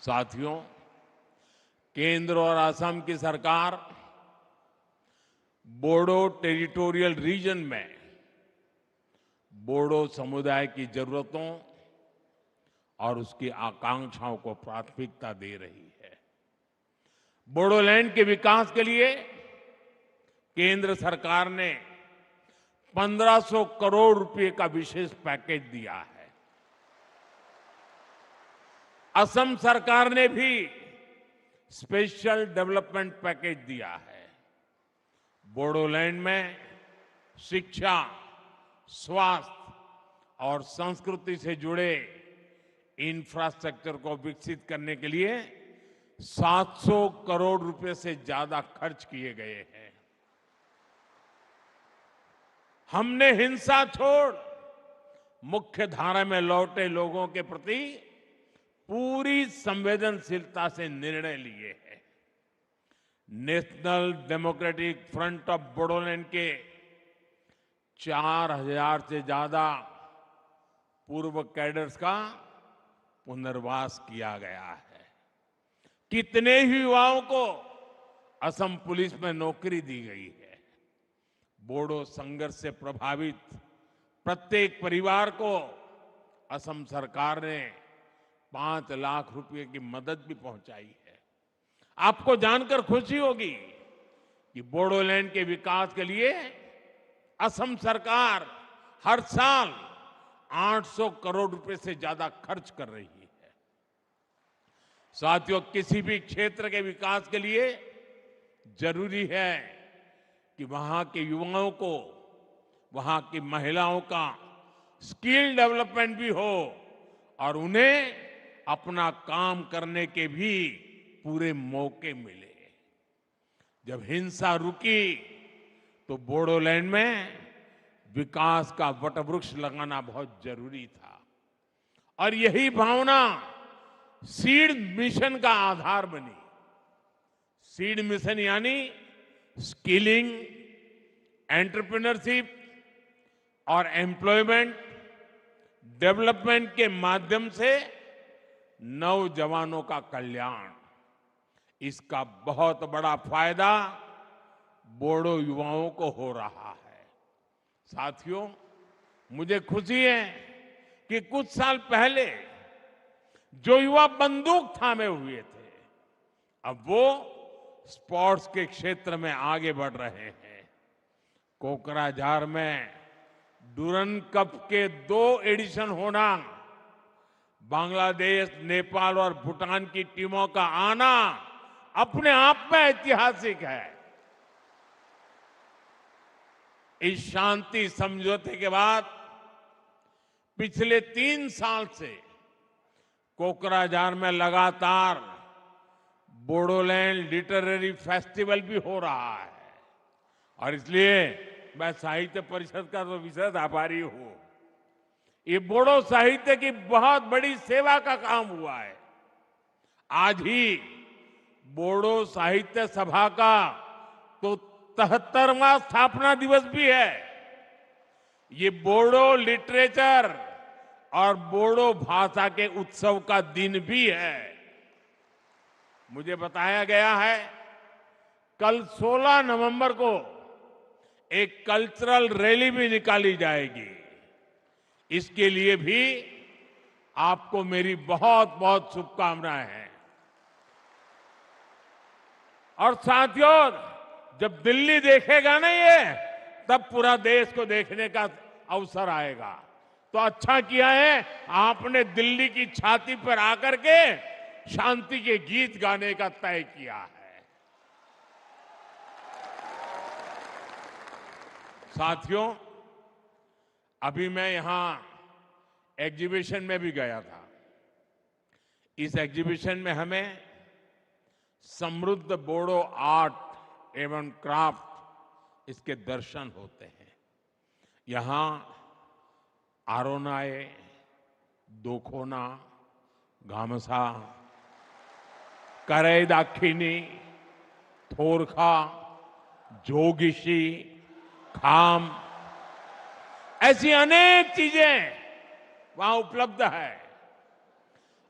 साथियों, केंद्र और असम की सरकार बोडो टेरिटोरियल रीजन में बोडो समुदाय की जरूरतों और उसकी आकांक्षाओं को प्राथमिकता दे रही है। बोडोलैंड के विकास के लिए केंद्र सरकार ने 1500 करोड़ रुपए का विशेष पैकेज दिया है। असम सरकार ने भी स्पेशल डेवलपमेंट पैकेज दिया है। बोडोलैंड में शिक्षा, स्वास्थ्य और संस्कृति से जुड़े इंफ्रास्ट्रक्चर को विकसित करने के लिए 700 करोड़ रुपए से ज्यादा खर्च किए गए हैं। हमने हिंसा छोड़ मुख्य धारा में लौटे लोगों के प्रति पूरी संवेदनशीलता से निर्णय लिए हैं। National democratic front of Bodoland के 4000 से ज्यादा पूर्व कैडर्स का पुनर्वास किया गया है। कितने ही युवाओं को असम पुलिस में नौकरी दी गई है। बोडो संघर्ष से प्रभावित प्रत्येक परिवार को असम सरकार ने 5 लाख रुपए की मदद भी पहुंचाई है। आपको जानकर खुशी होगी कि बोडोलैंड के विकास के लिए असम सरकार हर साल 800 करोड़ रुपए से ज्यादा खर्च कर रही है। साथियों, किसी भी क्षेत्र के विकास के लिए जरूरी है कि वहां के युवाओं को, वहां की महिलाओं का स्किल डेवलपमेंट भी हो और उन्हें अपना काम करने के भी पूरे मौके मिले। जब हिंसा रुकी तो बोडोलैंड में विकास का वटवृक्ष लगाना बहुत जरूरी था और यही भावना सीड मिशन का आधार बनी। सीड मिशन यानी स्किलिंग, एंटरप्रेन्योरशिप और एम्प्लॉयमेंट डेवलपमेंट के माध्यम से नौजवानों का कल्याण। इसका बहुत बड़ा फायदा बोडो युवाओं को हो रहा है। साथियों, मुझे खुशी है कि कुछ साल पहले जो युवा बंदूक थामे हुए थे, अब वो स्पोर्ट्स के क्षेत्र में आगे बढ़ रहे हैं। कोकराझार में डुरन कप के 2 एडिशन होना, बांग्लादेश, नेपाल और भूटान की टीमों का आना अपने आप में ऐतिहासिक है। इस शांति समझौते के बाद पिछले 3 साल से कोकराझार में लगातार बोडोलैंड लिटरेरी फेस्टिवल भी हो रहा है और इसलिए मैं साहित्य परिषद का तो विशेष आभारी हूं। ये बोडो साहित्य की बहुत बड़ी सेवा का काम हुआ है। आज ही बोडो साहित्य सभा का तो 73वां स्थापना दिवस भी है। ये बोडो लिटरेचर और बोडो भाषा के उत्सव का दिन भी है। मुझे बताया गया है कल 16 नवंबर को एक कल्चरल रैली भी निकाली जाएगी। इसके लिए भी आपको मेरी बहुत बहुत शुभकामनाएं हैं। और साथियों, जब दिल्ली देखेगा ना ये, तब पूरा देश को देखने का अवसर आएगा। तो अच्छा किया है आपने दिल्ली की छाती पर आकर के शांति के गीत गाने का तय किया है। साथियों, अभी मैं यहां एग्जीबिशन में भी गया था। इस एग्जीबिशन में हमें समृद्ध बोडो आर्ट एवं क्राफ्ट, इसके दर्शन होते हैं। यहां आरोनाए, दोखोना, गामसा, करई दाखिनी, थोरखा, जोगिशी, खाम, ऐसी अनेक चीजें वहां उपलब्ध है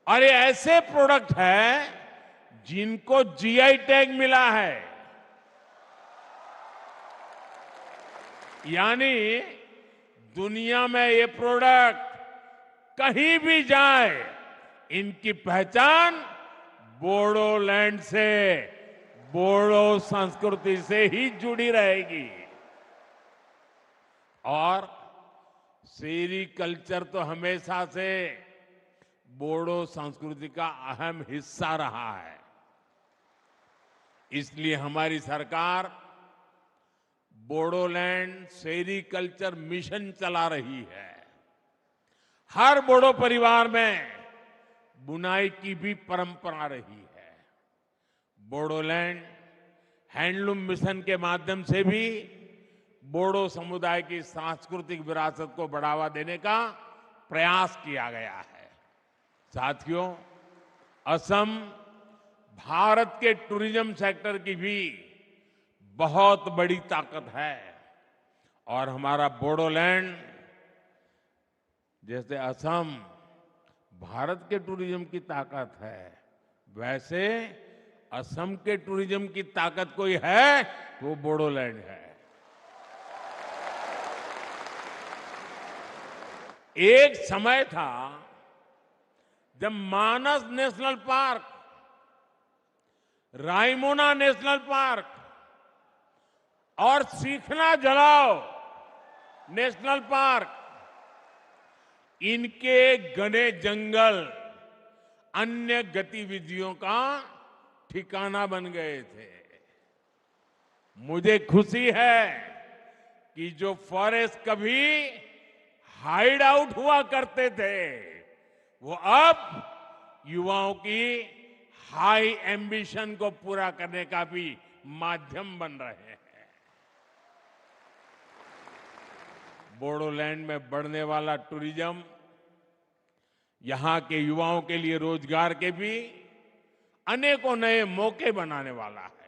और ये ऐसे प्रोडक्ट है जिनको जीआई टैग मिला है, यानी दुनिया में ये प्रोडक्ट कहीं भी जाए, इनकी पहचान बोडोलैंड से, बोडो संस्कृति से ही जुड़ी रहेगी। और सेरीकल्चर तो हमेशा से बोडो संस्कृति का अहम हिस्सा रहा है। इसलिए हमारी सरकार बोडोलैंड सेरीकल्चर मिशन चला रही है। हर बोडो परिवार में बुनाई की भी परंपरा रही है। बोडोलैंड हैंडलूम मिशन के माध्यम से भी बोडो समुदाय की सांस्कृतिक विरासत को बढ़ावा देने का प्रयास किया गया है। साथियों, असम भारत के टूरिज्म सेक्टर की भी बहुत बड़ी ताकत है और हमारा बोडोलैंड जैसे असम भारत के टूरिज्म की ताकत है, वैसे असम के टूरिज्म की ताकत कोई है तो वो बोडोलैंड है। एक समय था जब Manas national park, Raimona national park और सीखना जलाओ नेशनल पार्क, इनके घने जंगल अन्य गतिविधियों का ठिकाना बन गए थे। मुझे खुशी है कि जो फॉरेस्ट कभी हाइड आउट हुआ करते थे, वो अब युवाओं की हाई एम्बिशन को पूरा करने का भी माध्यम बन रहे हैं। बोडोलैंड में बढ़ने वाला टूरिज्म यहां के युवाओं के लिए रोजगार के भी अनेकों नए मौके बनाने वाला है।